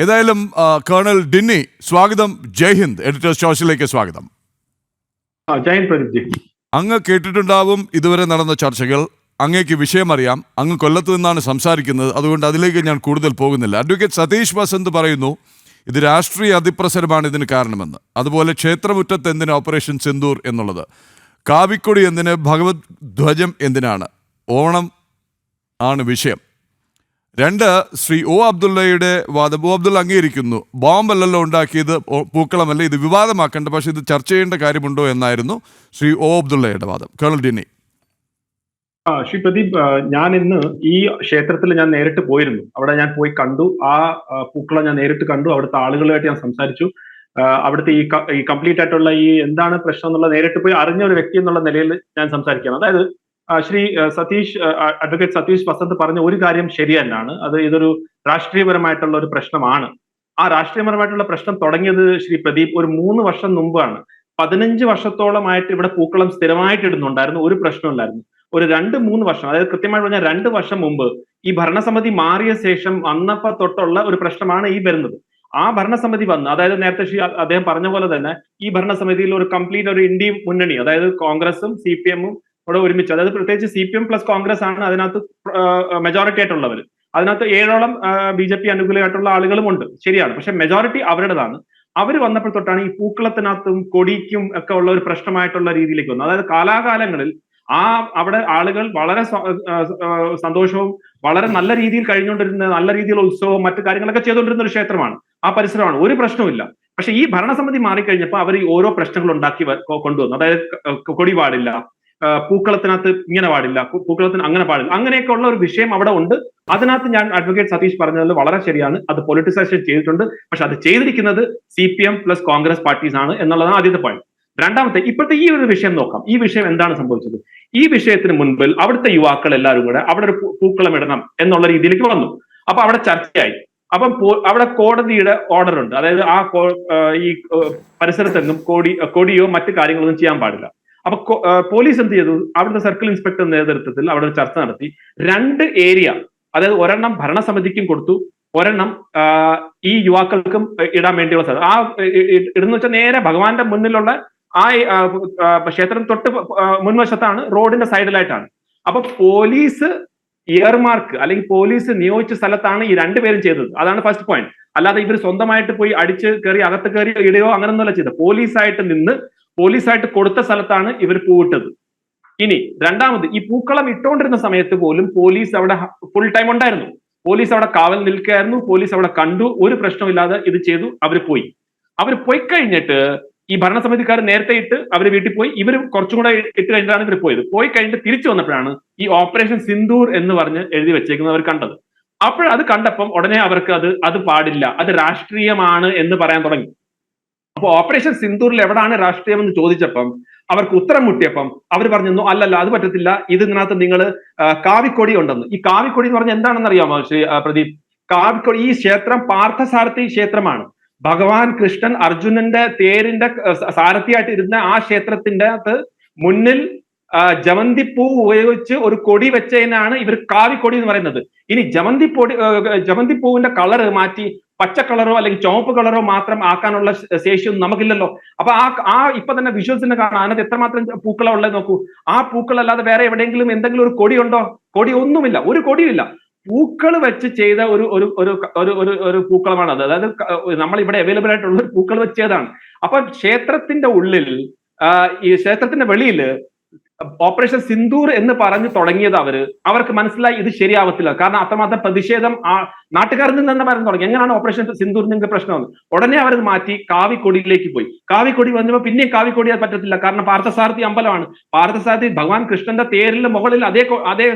ഏതായാലും കേണൽ ഡിന്നി, സ്വാഗതം. ജയ് ഹിന്ദ് എഡിറ്റേഴ്സ് ചോയ്സിലേക്ക് സ്വാഗതം. അങ്ങ് കേട്ടിട്ടുണ്ടാവും ഇതുവരെ നടന്ന ചർച്ചകൾ. അങ്ങേക്ക് വിഷയമറിയാം. അങ്ങ് കൊല്ലത്ത് നിന്നാണ് സംസാരിക്കുന്നത്. അതുകൊണ്ട് അതിലേക്ക് ഞാൻ കൂടുതൽ പോകുന്നില്ല. അഡ്വക്കേറ്റ് സതീഷ് വസന്ത് പറയുന്നു ഇത് രാഷ്ട്രീയ അതിപ്രസരമാണ് ഇതിന് കാരണമെന്ന്. അതുപോലെ ക്ഷേത്രമുറ്റത്ത് എന്തിന് ഓപ്പറേഷൻ സിന്ദൂർ എന്നുള്ളത്, കാവിക്കൊടി എന്തിന്, ഭഗവത് ധ്വജം എന്തിനാണ്, ഓണം ആണ് വിഷയം. രണ്ട്, ശ്രീ ഒ അബ്ദുള്ളയുടെ വാദം. ഒ അബ്ദുള്ള അംഗീകരിക്കുന്നു, ബോംബല്ലല്ലോ ഉണ്ടാക്കിയത്, പൂക്കളമല്ല, ഇത് വിവാദമാക്കേണ്ട, പക്ഷേ ഇത് ചർച്ച ചെയ്യേണ്ട കാര്യമുണ്ടോ എന്നായിരുന്നു ശ്രീ ഒ അബ്ദുള്ളയുടെ വാദം. കേണൽ ഡിന്നി. ശ്രീ പ്രദീപ്, ഞാൻ ഇന്ന് ഈ ക്ഷേത്രത്തിൽ ഞാൻ നേരിട്ട് പോയിരുന്നു. അവിടെ ഞാൻ പോയി കണ്ടു. ആ പൂക്കളം ഞാൻ നേരിട്ട് കണ്ടു. അവിടുത്തെ ആളുകളുമായിട്ട് ഞാൻ സംസാരിച്ചു. അവിടുത്തെ ഈ കംപ്ലീറ്റ് ആയിട്ടുള്ള ഈ എന്താണ് പ്രശ്നം എന്നുള്ള നേരിട്ട് പോയി അറിഞ്ഞ ഒരു വ്യക്തി എന്നുള്ള നിലയിൽ ഞാൻ സംസാരിക്കുകയാണ്. അതായത് ശ്രീ അഡ്വക്കേറ്റ് സതീഷ് വസന്ത് പറഞ്ഞ ഒരു കാര്യം ശരി തന്നെയാണ്. ഇതൊരു രാഷ്ട്രീയപരമായിട്ടുള്ള ഒരു പ്രശ്നമാണ്. ആ രാഷ്ട്രീയപരമായിട്ടുള്ള പ്രശ്നം തുടങ്ങിയത് ശ്രീ പ്രദീപ് ഒരു 3 വർഷം മുമ്പാണ്. 15 വർഷത്തോളമായിട്ട് ഇവിടെ പൂക്കളം സ്ഥിരമായിട്ട് ഇടുന്നുണ്ടായിരുന്നു, ഒരു പ്രശ്നമില്ലായിരുന്നു. ഒരു 2-3 വർഷം, അതായത് കൃത്യമായി പറഞ്ഞാൽ 2 വർഷം മുമ്പ് ഈ ഭരണസമിതി മാറിയ ശേഷം വന്നപ്പോ തൊട്ടുള്ള ഒരു പ്രശ്നമാണ് ഈ വരുന്നത്. ആ ഭരണസമിതി വന്ന്, അതായത് നേരത്തെ അദ്ദേഹം പറഞ്ഞ പോലെ തന്നെ ഈ ഭരണസമിതിയിൽ ഒരു കംപ്ലീറ്റ് ഒരു ഇന്ത്യ മുന്നണി, അതായത് കോൺഗ്രസും CPM-ഉം കൂടെ ഒരുമിച്ച്, അതായത് പ്രത്യേകിച്ച് CPM പ്ലസ് കോൺഗ്രസ് ആണ് അതിനകത്ത് മെജോറിറ്റി ആയിട്ടുള്ളവർ. അതിനകത്ത് 7ഓളം BJP അനുകൂലമായിട്ടുള്ള ആളുകളും ഉണ്ട്, ശരിയാണ്. പക്ഷെ മെജോറിറ്റി അവരുടേതാണ്. അവർ വന്നപ്പോൾ തൊട്ടാണ് ഈ പൂക്കളത്തിനകത്തും കൊടിക്കും ഒക്കെ ഉള്ള ഒരു പ്രശ്നമായിട്ടുള്ള രീതിയിലേക്ക് വന്നത്. അതായത് കാലാകാലങ്ങളിൽ അവിടെ ആളുകൾ വളരെ സന്തോഷവും വളരെ നല്ല രീതിയിൽ കഴിഞ്ഞുകൊണ്ടിരുന്ന, നല്ല രീതിയിലുള്ള ഉത്സവവും മറ്റു കാര്യങ്ങളൊക്കെ ചെയ്തുകൊണ്ടിരുന്ന ഒരു ക്ഷേത്രമാണ്, ആ പരിസരമാണ്, ഒരു പ്രശ്നവുമില്ല. പക്ഷെ ഈ ഭരണസമിതി മാറിക്കഴിഞ്ഞപ്പോൾ അവർ ഈ ഓരോ പ്രശ്നങ്ങൾ ഉണ്ടാക്കി കൊണ്ടുവന്നു. അതായത് കൊടി പാടില്ല, പൂക്കളത്തിനകത്ത് ഇങ്ങനെ പാടില്ല, പൂക്കളത്തിന് അങ്ങനെ പാടില്ല, അങ്ങനെയൊക്കെ ഉള്ള ഒരു വിഷയം അവിടെ ഉണ്ട്. അതിനകത്ത് ഞാൻ അഡ്വക്കേറ്റ് സതീഷ് പറഞ്ഞത് വളരെ ശരിയാണ്. അത് പൊളിറ്റിസൈസേഷൻ ചെയ്തിട്ടുണ്ട്. പക്ഷെ അത് ചെയ്തിരിക്കുന്നത് CPM പ്ലസ് കോൺഗ്രസ് പാർട്ടീസ് ആണ് എന്നുള്ളതാണ് ആദ്യത്തെ പോയിന്റ്. രണ്ടാമത്തെ, ഇപ്പോഴത്തെ ഈ ഒരു വിഷയം നോക്കാം. ഈ വിഷയം എന്താണ് സംഭവിച്ചത്? ഈ വിഷയത്തിന് മുൻപിൽ അവിടുത്തെ യുവാക്കൾ എല്ലാവരും കൂടെ അവിടെ ഒരു പൂക്കളം ഇടണം എന്നുള്ള രീതിയിലേക്ക് വന്നു. അപ്പൊ അവിടെ ചർച്ചയായി. അപ്പം അവിടെ കോടതിയുടെ ഓർഡർ ഉണ്ട്. അതായത് ഈ പരിസരത്തെങ്ങും കൊടിയോ മറ്റു കാര്യങ്ങളൊന്നും ചെയ്യാൻ പാടില്ല. അപ്പൊ പോലീസ് എന്ത് ചെയ്തു? അവിടുത്തെ സർക്കിൾ ഇൻസ്പെക്ടർ നേതൃത്വത്തിൽ അവിടെ ഒരു ചർച്ച നടത്തി 2 ഏരിയ, അതായത് ഒരെണ്ണം ഭരണസമിതിക്കും കൊടുത്തു, ഒരെണ്ണം ഈ യുവാക്കൾക്കും ഇടാൻ വേണ്ടിയുള്ള സ്ഥലം. ഇടുന്ന വെച്ചാൽ നേരെ ഭഗവാന്റെ മുന്നിലുള്ള ആ ക്ഷേത്രം തൊട്ട് മുൻവശത്താണ്, റോഡിന്റെ സൈഡിലായിട്ടാണ്. അപ്പൊ പോലീസ് ഇയർമാർക്ക് അല്ലെങ്കിൽ പോലീസ് നിയോഗിച്ച സ്ഥലത്താണ് ഈ 2 പേരും ചെയ്തത്. അതാണ് ഫസ്റ്റ് പോയിന്റ്. അല്ലാതെ ഇവർ സ്വന്തമായിട്ട് പോയി അടിച്ച് കയറി അകത്ത് കയറി ഇടുകയോ അങ്ങനൊന്നുമല്ല ചെയ്തത്. പോലീസായിട്ട് കൊടുത്ത സ്ഥലത്താണ് ഇവർ പൂവിട്ടത്. ഇനി രണ്ടാമത്, ഈ പൂക്കളം ഇട്ടുകൊണ്ടിരുന്ന സമയത്ത് പോലും പോലീസ് അവിടെ ഫുൾ ടൈം ഉണ്ടായിരുന്നു. പോലീസ് അവിടെ കാവൽ നിൽക്കുകയായിരുന്നു. പോലീസ് അവിടെ കണ്ടു, ഒരു പ്രശ്നമില്ലാതെ ഇത് ചെയ്തു. അവർ പോയി കഴിഞ്ഞിട്ട് ഈ ഭരണസമിതിക്കാർ നേരത്തെ ഇട്ട് അവർ വീട്ടിൽ പോയി. ഇവർ കുറച്ചും കൂടെ ഇട്ട് കഴിഞ്ഞിട്ടാണ് ഇവർ പോയത്. പോയി കഴിഞ്ഞിട്ട് തിരിച്ചു വന്നപ്പോഴാണ് ഈ ഓപ്പറേഷൻ സിന്ദൂർ എന്ന് പറഞ്ഞ് എഴുതി വെച്ചേക്കുന്നത് അവർ കണ്ടത്. അത് കണ്ടപ്പം ഉടനെ അവർക്ക് അത് പാടില്ല, അത് രാഷ്ട്രീയമാണ് എന്ന് പറയാൻ തുടങ്ങി. അപ്പൊ ഓപ്പറേഷൻ സിന്ദൂറിൽ എവിടാണ് രാഷ്ട്രീയം എന്ന് ചോദിച്ചപ്പം അവർക്ക് ഉത്തരം മുട്ടിയപ്പം അവർ പറഞ്ഞു, അല്ലല്ല, അത് പറ്റത്തില്ല, ഇതിനകത്ത് നിങ്ങൾ കാവിക്കൊടി ഉണ്ടെന്ന്. ഈ കാവിക്കൊടി എന്ന് പറഞ്ഞാൽ എന്താണെന്ന് അറിയാമോ ശ്രീ പ്രദീപ്? കാവിക്കൊടി, ഈ ക്ഷേത്രം പാർത്ഥസാരഥി ക്ഷേത്രമാണ്. ഭഗവാൻ കൃഷ്ണൻ അർജുനന്റെ തേരിന്റെ സാരഥിയായിട്ട് ഇരുന്ന ആ ക്ഷേത്രത്തിന്റെ അകത്ത് മുന്നിൽ ജമന്തിപ്പൂ ഉപയോഗിച്ച് ഒരു കൊടി വെച്ചതിനാണ് ഇവർ കാവിക്കൊടി എന്ന് പറയുന്നത്. ഇനി ജമന്തിപ്പൂവിന്റെ കളറ് മാറ്റി പച്ച കളറോ അല്ലെങ്കിൽ ചുവപ്പ് കളറോ മാത്രം ആക്കാനുള്ള ശേഷിയൊന്നും നമുക്കില്ലല്ലോ. അപ്പൊ ഇപ്പൊ തന്നെ വിഷ്വൽസിനെ കാണാം, അതിനകത്ത് എത്രമാത്രം പൂക്കള ഉള്ളത് നോക്കൂ. ആ പൂക്കളല്ലാതെ വേറെ എവിടെയെങ്കിലും എന്തെങ്കിലും ഒരു കൊടി ഉണ്ടോ? കൊടി ഒന്നുമില്ല, ഒരു കൊടിയില്ല. പൂക്കൾ വെച്ച് ചെയ്ത ഒരു പൂക്കളമാണ് അത്. അതായത് നമ്മൾ ഇവിടെ അവൈലബിൾ ആയിട്ടുള്ള ഒരു പൂക്കൾ വെച്ച് ചെയ്തതാണ്. അപ്പൊ ക്ഷേത്രത്തിന്റെ ഉള്ളിൽ, ഈ ക്ഷേത്രത്തിന്റെ വെളിയിൽ ഓപ്പറേഷൻ സിന്ദൂർ എന്ന് പറഞ്ഞു തുടങ്ങിയത് അവർക്ക് മനസ്സിലായി ഇത് ശരിയാവത്തില്ല. കാരണം അത്രമാത്രം പ്രതിഷേധം നാട്ടുകാരിൽ നിന്ന് തന്നെ പറഞ്ഞു തുടങ്ങി. എങ്ങനെയാണ് ഓപ്പറേഷൻ സിന്ദൂർ നിങ്ങൾക്ക് പ്രശ്നമെന്ന്. ഉടനെ അവർ മാറ്റി കാവിക്കൊടിയിലേക്ക് പോയി. കാവിക്കൊടി വന്നപ്പോൾ പിന്നെയും കാവിക്കൊടി പറ്റത്തില്ല. കാരണം പാർത്ഥസാരഥി അമ്പലമാണ്. പാർത്ഥസാരഥി ഭഗവാൻ കൃഷ്ണന്റെ തേരിന്റെ മുകളിൽ അതേ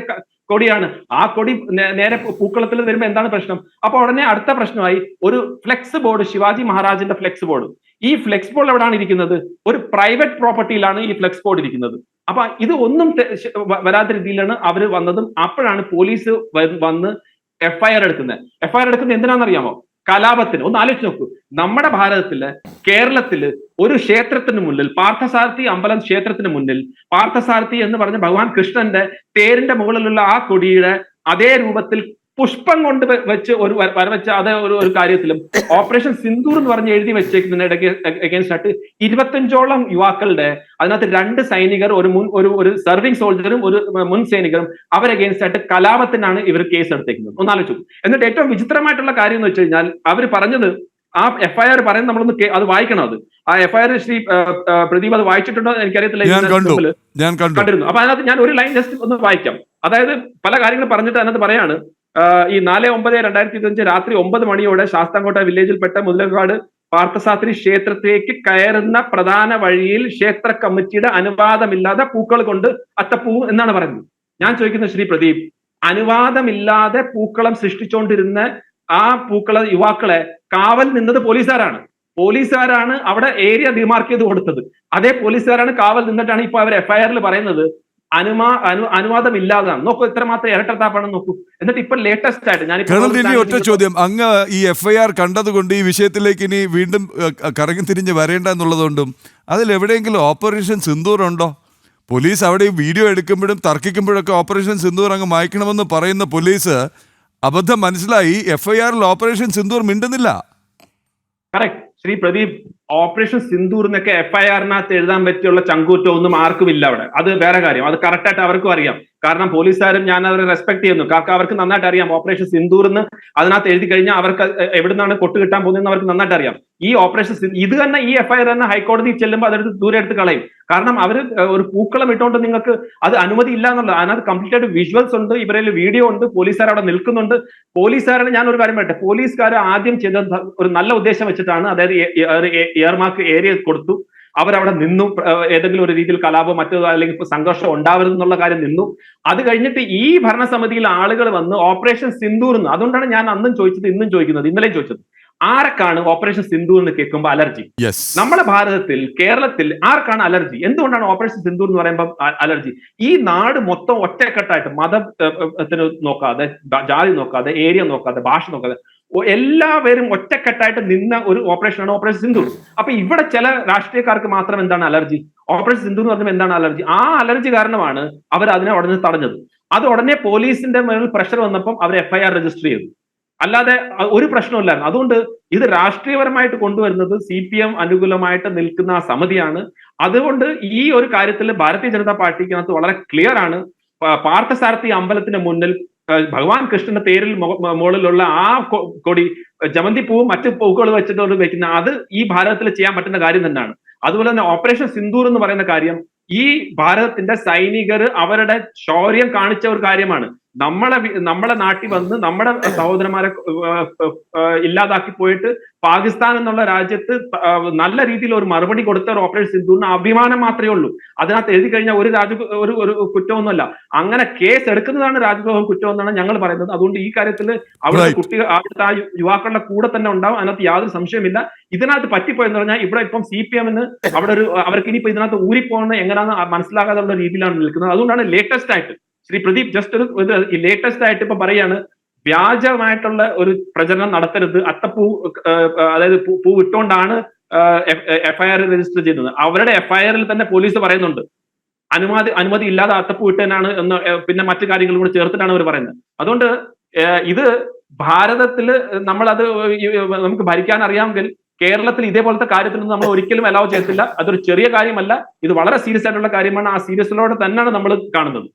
കൊടിയാണ്. ആ കൊടി നേരെ പൂക്കളത്തിൽ വരുമ്പോൾ എന്താണ് പ്രശ്നം? അപ്പൊ ഉടനെ അടുത്ത പ്രശ്നമായി ഒരു ഫ്ലെക്സ് ബോർഡ്, ശിവാജി മഹാരാജിന്റെ ഫ്ലെക്സ് ബോർഡ്. ഈ ഫ്ലെക്സ് ബോർഡ് എവിടെയാണ് ഇരിക്കുന്നത്? ഒരു പ്രൈവറ്റ് പ്രോപ്പർട്ടിയിലാണ് ഈ ഫ്ലെക്സ് ബോർഡ് ഇരിക്കുന്നത്. അപ്പൊ ഇത് ഒന്നും വരാത്ത രീതിയിലാണ് അവർ വന്നതും. അപ്പോഴാണ് പോലീസ് വന്ന് FIR എടുക്കുന്നത് എന്തിനാണെന്നറിയാമോ? കലാപത്തിന്. ഒന്ന് ആലോചിച്ച് നോക്കൂ. നമ്മുടെ ഭാരതത്തില്, കേരളത്തില് ഒരു ക്ഷേത്രത്തിന് മുന്നിൽ, പാർത്ഥസാരഥി അമ്പലം ക്ഷേത്രത്തിന് മുന്നിൽ പാർത്ഥസാരഥി എന്ന് പറഞ്ഞ ഭഗവാൻ കൃഷ്ണന്റെ തേരിന്റെ മുകളിലുള്ള ആ കൊടിയുടെ അതേ രൂപത്തിൽ പുഷ്പം കൊണ്ട് വെച്ച് ഒരു വരവെച്ച അതേ ഒരു കാര്യത്തിലും ഓപ്പറേഷൻ സിന്ദൂർ എന്ന് പറഞ്ഞ് എഴുതി വെച്ചേക്കുന്നതിന് അഗേൻസ്റ്റ് ആയിട്ട് 25ഓളം യുവാക്കളുടെ അതിനകത്ത് 2 സൈനികർ, ഒരു സർവിംഗ് സോൾജറും ഒരു മുൻ സൈനികരും അവരഗേൻസ്റ്റ് ആയിട്ട് കലാപത്തിനാണ് ഇവർ കേസ് എടുത്തേക്കുന്നത്. ഒന്നാലോചിച്ചു. എന്നിട്ട് ഏറ്റവും വിചിത്രമായിട്ടുള്ള കാര്യം എന്ന് വെച്ച് കഴിഞ്ഞാൽ അവർ പറഞ്ഞത്, ആ FIR പറയുന്നത് നമ്മളൊന്ന് അത് വായിക്കണം. അത് ആ FIR ശ്രീ പ്രദീപ് അത് വായിച്ചിട്ടുണ്ടോ എനിക്കറിയത്തില്ല, കണ്ടിരുന്നു. അപ്പൊ അതിനകത്ത് ഞാൻ ഒരു ലൈൻ ജസ്റ്റ് ഒന്ന് വായിക്കാം. അതായത് പല കാര്യങ്ങൾ പറഞ്ഞിട്ട് അതിനകത്ത് പറയാണ്, ഈ 4/9/2025 രാത്രി 9 മണിയോടെ ശാസ്താംകോട്ട വില്ലേജിൽപ്പെട്ട മുതലക്കാട് പാർത്ഥസാരഥി ക്ഷേത്രത്തിലേക്ക് കയറുന്ന പ്രധാന വഴിയിൽ ക്ഷേത്ര കമ്മിറ്റിയുടെ അനുവാദമില്ലാതെ പൂക്കൾ കൊണ്ട് അത്തപ്പൂ എന്നാണ് പറയുന്നത്. ഞാൻ ചോദിക്കുന്നത് ശ്രീ പ്രദീപ്, അനുവാദമില്ലാതെ പൂക്കളം സൃഷ്ടിച്ചുകൊണ്ടിരുന്ന ആ യുവാക്കളെ കാവൽ നിന്നത് പോലീസുകാരാണ് അവിടെ ഏരിയ ഡിമാർക്ക് ചെയ്ത് കൊടുത്തത്. അതേ പോലീസുകാരാണ് കാവൽ നിന്നിട്ടാണ് ഇപ്പൊ അവർ FIR പറയുന്നത് അനുവാദമില്ലാതാണ്. നോക്കൂ എത്രമാത്രം ഇരട്ടത്താപ്പാണെന്ന് നോക്കൂ. എന്നിട്ട് ഇപ്പൊ ലേറ്റസ്റ്റ് ആയിട്ട് ഞാൻ ഒറ്റ ചോദ്യം, അങ്ങ് ഈ FIR കണ്ടതുകൊണ്ട് ഈ വിഷയത്തിലേക്ക് ഇനി വീണ്ടും കറങ്ങി തിരിഞ്ഞ് വരേണ്ട എന്നുള്ളതുകൊണ്ടും അതിലെവിടെയെങ്കിലും ഓപ്പറേഷൻ സിന്ദൂർ ഉണ്ടോ? പോലീസ് അവിടെ ഈ വീഡിയോ എടുക്കുമ്പോഴും തർക്കിക്കുമ്പോഴൊക്കെ ഓപ്പറേഷൻ സിന്ദൂർ അങ്ങ് മായ്ക്കണമെന്ന് പറയുന്ന പോലീസ് അബദ്ധം മനസ്സിലായി FIR ഓപ്പറേഷൻ സിന്ദൂർ മിണ്ടുന്നില്ല. കറക്റ്റ് ശ്രീ പ്രദീപ്, ഓപ്പറേഷൻ സിന്ദൂർ എന്നൊക്കെ FIR-നകത്ത് എഴുതാൻ പറ്റിയുള്ള ചങ്കൂറ്റം ഒന്നും ആർക്കും ഇല്ല അവിടെ. അത് വേറെ കാര്യം, അത് കറക്റ്റായിട്ട് അവർക്കും അറിയാം. കാരണം പോലീസുകാരും ഞാൻ അവരെ റെസ്പെക്ട് ചെയ്യുന്നു. കാരണം അവർക്ക് നന്നായിട്ട് അറിയാം ഓപ്പറേഷൻ സിന്ദൂർ എന്ന് അതിനകത്ത് എഴുതി കഴിഞ്ഞാൽ അവർക്ക് എവിടുന്നാണ് കൊട്ട് കിട്ടാൻ പോകുന്നതെന്ന് അവർക്ക് നന്നായിട്ട് അറിയാം. ഈ ഓപ്പറേഷൻ ഇത് തന്നെ ഈ FIR തന്നെ ഹൈക്കോടതി ചെല്ലുമ്പോൾ അതെടുത്ത് ദൂരെ എടുത്ത് കളയും. കാരണം അവർ ഒരു പൂക്കളം ഇട്ടുകൊണ്ട് നിങ്ങൾക്ക് അത് അനുമതി ഇല്ല എന്നുള്ളത്. അതിനകത്ത് കംപ്ലീറ്റ് ആയിട്ട് വിഷ്വൽസ് ഉണ്ട്, ഇവരിൽ വീഡിയോ ഉണ്ട്, പോലീസുകാർ അവിടെ നിൽക്കുന്നുണ്ട്. പോലീസുകാരെ ഞാൻ ഒരു കാര്യം പറയട്ടെ, പോലീസുകാർ ആദ്യം ചെയ്ത ഒരു നല്ല ഉദ്ദേശം വെച്ചിട്ടാണ്, അതായത് എയർമാർക്ക് ഏരിയ കൊടുത്തു, അവരവിടെ നിന്നു, ഏതെങ്കിലും ഒരു രീതിയിൽ കലാപം മറ്റോ അല്ലെങ്കിൽ സംഘർഷം ഉണ്ടാവരുതെന്നുള്ള കാര്യം നിന്നു. അത് കഴിഞ്ഞിട്ട് ഈ ഭരണസമിതിയിൽ ആളുകൾ വന്ന് ഓപ്പറേഷൻ സിന്ദൂർ എന്ന്, അതുകൊണ്ടാണ് ഞാൻ അന്നും ചോദിച്ചത് ഇന്നും ചോദിക്കുന്നത്, ഇന്നലെയും ചോദിച്ചത്, ആർക്കാണ് ഓപ്പറേഷൻ സിന്ദൂർ എന്ന് കേൾക്കുമ്പോൾ അലർജി? നമ്മുടെ ഭാരതത്തിൽ കേരളത്തിൽ ആർക്കാണ് അലർജി? എന്തുകൊണ്ടാണ് ഓപ്പറേഷൻ സിന്ദൂർ എന്ന് പറയുമ്പോൾ അലർജി? ഈ നാട് മൊത്തം ഒറ്റക്കെട്ടായിട്ട് മതത്തിന് നോക്കാതെ, ജാതി നോക്കാതെ, ഏരിയ നോക്കാതെ, ഭാഷ നോക്കാതെ എല്ലാവരും ഒറ്റക്കെട്ടായിട്ട് നിന്ന ഒരു ഓപ്പറേഷനാണ് ഓപ്പറേഷൻ സിന്ദൂർ. അപ്പൊ ഇവിടെ ചില രാഷ്ട്രീയക്കാർക്ക് മാത്രം എന്താണ് അലർജി? ഓപ്പറേഷൻ സിന്ദൂർ എന്ന് പറയുമ്പോൾ എന്താണ് അലർജി? ആ അലർജി കാരണമാണ് അവർ അതിനെ ഉടനെ തടഞ്ഞത്. അത് ഉടനെ പോലീസിന്റെ മേൽ പ്രഷർ വന്നപ്പം അവർ FIR രജിസ്റ്റർ ചെയ്തു. അല്ലാതെ ഒരു പ്രശ്നമില്ലായിരുന്നു. അതുകൊണ്ട് ഇത് രാഷ്ട്രീയപരമായിട്ട് കൊണ്ടുവരുന്നത് CPM അനുകൂലമായിട്ട് നിൽക്കുന്ന ആ സമിതിയാണ്. അതുകൊണ്ട് ഈ ഒരു കാര്യത്തിൽ ഭാരതീയ ജനതാ പാർട്ടിക്കകത്ത് വളരെ ക്ലിയർ ആണ്. പാർത്ഥസാരഥി അമ്പലത്തിന് മുന്നിൽ ഭഗവാൻ കൃഷ്ണന്റെ തേരിൽ മുകളിലുള്ള ആ കൊടി, ജമന്തി പൂവും മറ്റു പൂക്കൾ വെച്ചിട്ട് വെക്കുന്ന അത് ഈ ഭാരതത്തിൽ ചെയ്യാൻ പറ്റുന്ന കാര്യം തന്നെയാണ്. അതുപോലെ തന്നെ ഓപ്പറേഷൻ സിന്ദൂർ എന്ന് പറയുന്ന കാര്യം ഈ ഭാരതത്തിന്റെ സൈനികർ അവരുടെ ശൗര്യം കാണിച്ച ഒരു കാര്യമാണ്. നമ്മളെ നാട്ടിൽ വന്ന് നമ്മുടെ സഹോദരന്മാരെ ഇല്ലാതാക്കി പോയിട്ട് പാകിസ്ഥാൻ എന്നുള്ള രാജ്യത്ത് നല്ല രീതിയിൽ ഒരു മറുപടി കൊടുത്ത ഒരു ഓപ്പറേഷൻ സിന്ദൂറിന് അഭിമാനം മാത്രമേ ഉള്ളൂ. അതിനകത്ത് എഴുതി കഴിഞ്ഞാൽ ഒരു കുറ്റമൊന്നുമല്ല. അങ്ങനെ കേസ് എടുക്കുന്നതാണ് രാജ്യദ്രോഹം കുറ്റം എന്നാണ് ഞങ്ങൾ പറയുന്നത്. അതുകൊണ്ട് ഈ കാര്യത്തിൽ അവിടുത്തെ കുട്ടികൾ, അവിടുത്തെ ആ യുവാക്കളുടെ കൂടെ തന്നെ ഉണ്ടാവും, അതിനകത്ത് യാതൊരു സംശയമില്ല. ഇതിനകത്ത് പറ്റിപ്പോയെന്ന് പറഞ്ഞാൽ ഇവിടെ ഇപ്പം CPM-ന് അവിടെ അവർക്ക് ഇനിയിപ്പോ ഇതിനകത്ത് ഊരിപ്പോകുന്നത് എങ്ങനെയാണെന്ന് മനസ്സിലാകാതെയുള്ള രീതിയിലാണ് നിൽക്കുന്നത്. അതുകൊണ്ടാണ് ലേറ്റസ്റ്റ് ആയിട്ട് ശ്രീ പ്രദീപ് ജസ്റ്റ് ഒരു ലേറ്റസ്റ്റ് ആയിട്ട് ഇപ്പൊ പറയാണ്, വ്യാജമായിട്ടുള്ള ഒരു പ്രചരണം നടത്തരുത്, അത്തപ്പൂ അതായത് പൂ ഇട്ടുകൊണ്ടാണ് FIR രജിസ്റ്റർ ചെയ്തത്. അവരുടെ FIR-ൽ തന്നെ പോലീസ് പറയുന്നുണ്ട് അനുമതി ഇല്ലാതെ അത്തപ്പൂ ഇട്ടനാണ് എന്ന്, പിന്നെ മറ്റു കാര്യങ്ങളും കൂടെ ചേർത്തിട്ടാണ് അവർ പറയുന്നത്. അതുകൊണ്ട് ഇത് ഭാരതത്തില് നമ്മളത് നമുക്ക് ഭരിക്കാൻ അറിയാമെങ്കിൽ കേരളത്തിൽ ഇതേപോലത്തെ കാര്യത്തിലൊന്നും നമ്മൾ ഒരിക്കലും അലൗ ചെയ്യത്തില്ല. അതൊരു ചെറിയ കാര്യമല്ല, ഇത് വളരെ സീരിയസ് ആയിട്ടുള്ള കാര്യമാണ്. ആ സീരിയസിലോടെ തന്നെയാണ് നമ്മൾ കാണുന്നത്.